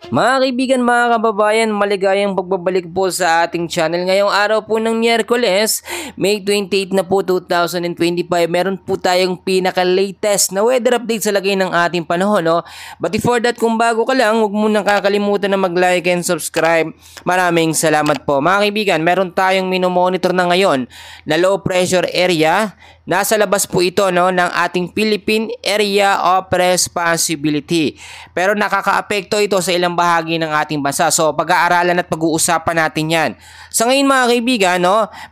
Mga kaibigan, mga kababayan, maligayang pagbabalik po sa ating channel. Ngayong araw po ng Miyerkules, May 28 na po 2025, meron po tayong pinaka-latest na weather update sa lagay ng ating panahon. No? But before that, kung bago ka lang, huwag mo nang kakalimutan na mag-like and subscribe. Maraming salamat po. Mga kaibigan, meron tayong minomonitor na ngayon na low pressure area. Nasa labas po ito ng ating Philippine Area of Responsibility. Pero nakakaapekto ito sa ilang bahagi ng ating bansa. So pag-aaralan at pag-uusapan natin yan. Sa ngayon mga kaibigan,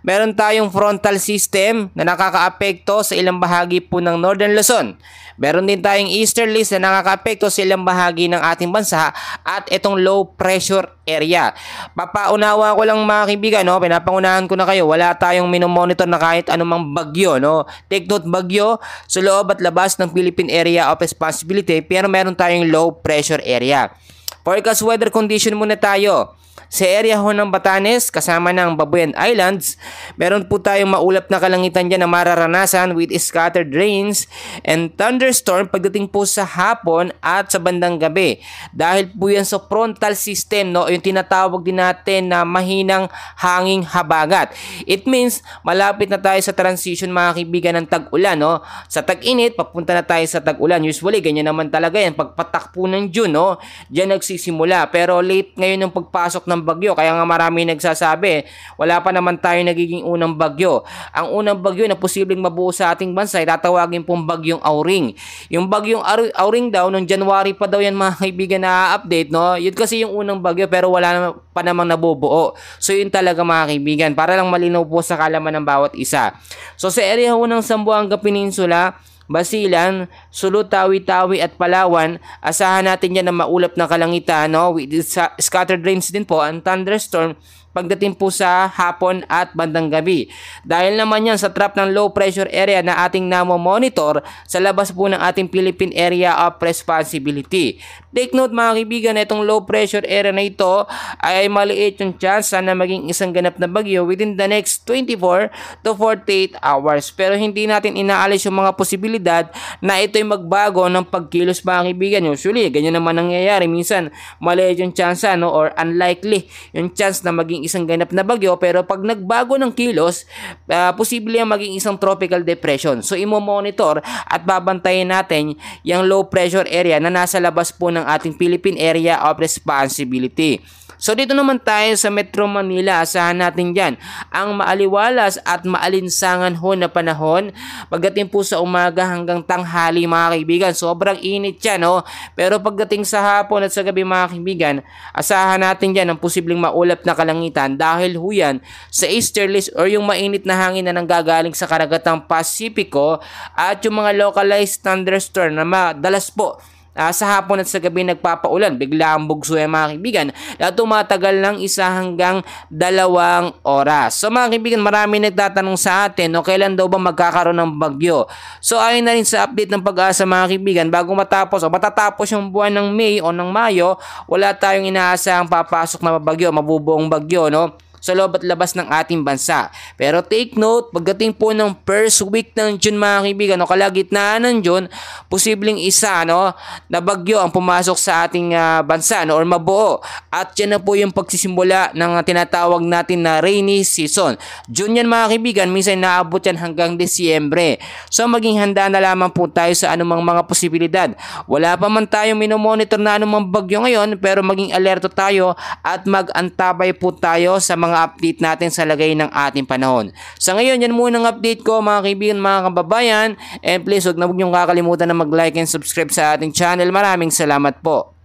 meron tayong frontal system na nakakaapekto sa ilang bahagi po ng Northern Luzon. Meron din tayong easterlies na nakakaapekto sa ilang bahagi ng ating bansa at itong low pressure area. Papaunawa ko lang mga kaibigan, pinapangunahan ko na kayo, wala tayong minomonitor na kahit anumang bagyo. Take note, bagyo sa loob at labas ng Philippine Area of Responsibility, pero meron tayong low pressure area. Forecast weather condition muna tayo. Sa area ho ng Batanes, kasama ng Babuyan Islands, meron po tayong maulap na kalangitan dyan na mararanasan with scattered rains and thunderstorm pagdating po sa hapon at sa bandang gabi. Dahil po yan sa frontal system, yung tinatawag din natin na mahinang hanging habagat. It means, malapit na tayo sa transition mga kaibigan ng tag-ulan. Sa tag-init, papunta na tayo sa tag-ulan. Usually, ganyan naman talaga yan. Pagpatak po ng June, dyan nagsisimula. Pero late ngayon yung pagpasok ng bagyo, kaya nga marami nagsasabi wala pa naman tayo nagiging unang bagyo. Ang unang bagyo na posibleng mabuo sa ating bansa ay tatawagin pong bagyong Auring. Yung bagyong Auring daw noong January pa daw yan mga kaibigan na update, yun kasi yung unang bagyo pero wala pa namang nabubuo. So yun talaga mga kaibigan, para lang malinaw po sa kalaman ng bawat isa. So sa area ho ng Zamboanga Peninsula, Basilan, Sulu, Tawi-Tawi at Palawan, asahan natin yan na maulap na kalangitan, with scattered rains din po ang thunderstorm pagdating po sa hapon at bandang gabi. Dahil naman yan sa trap ng low pressure area na ating namo-monitor sa labas po ng ating Philippine Area of Responsibility. Take note mga kaibigan, na itong low pressure area na ito ay maliit yung chance na maging isang ganap na bagyo within the next 24 to 48 hours. Pero hindi natin inaalis yung mga posibilidad na ito'y magbago ng pagkilos mga kaibigan. Usually, ganyan naman nangyayari. Minsan, maliit yung chance or unlikely yung chance na maging isang ganap na bagyo, pero pag nagbago ng kilos, posible yung maging isang tropical depression. So imo-monitor at babantayin natin yung low pressure area na nasa labas po ng ating Philippine Area of Responsibility. So dito naman tayo sa Metro Manila, asahan natin dyan ang maaliwalas at maalinsangan ho na panahon pagdating po sa umaga hanggang tanghali mga kaibigan. Sobrang init yan, pero pagdating sa hapon at sa gabi mga kaibigan, asahan natin dyan ang posibleng maulap na kalangitan dahil ho yan sa easterlies or yung mainit na hangin na nanggagaling sa karagatang Pasipiko at yung mga localized thunderstorm na madalas po sa hapon at sa gabi nagpapaulan. Bigla ang bugso yan mga kaibigan na tumatagal ng 1 hanggang 2 oras. So mga kaibigan, marami nagtatanong sa atin kailan daw ba magkakaroon ng bagyo. So ayon na rin sa update ng Pag-asa mga kaibigan, bago matapos o matatapos yung buwan ng May o ng Mayo, wala tayong inaasahang papasok na bagyo, mabubuong bagyo sa loob at labas ng ating bansa. Pero take note, pagdating po ng first week ng June mga kaibigan, kalagitnaan ng June, posibleng isa na bagyo ang pumasok sa ating bansa or mabuo. At yan na po yung pagsisimula ng tinatawag natin na rainy season. June yan mga kaibigan, minsan naabot yan hanggang Disyembre. So maging handa na lamang po tayo sa anumang mga posibilidad. Wala pa man tayong minomonitor na anumang bagyo ngayon, pero maging alerto tayo at mag-antabay po tayo sa mga update natin sa lagay ng ating panahon. Sa ngayon, yan muna ang update ko mga kaibigan, mga kababayan. And please, huwag na huwag niyong kakalimutan na mag-like and subscribe sa ating channel. Maraming salamat po.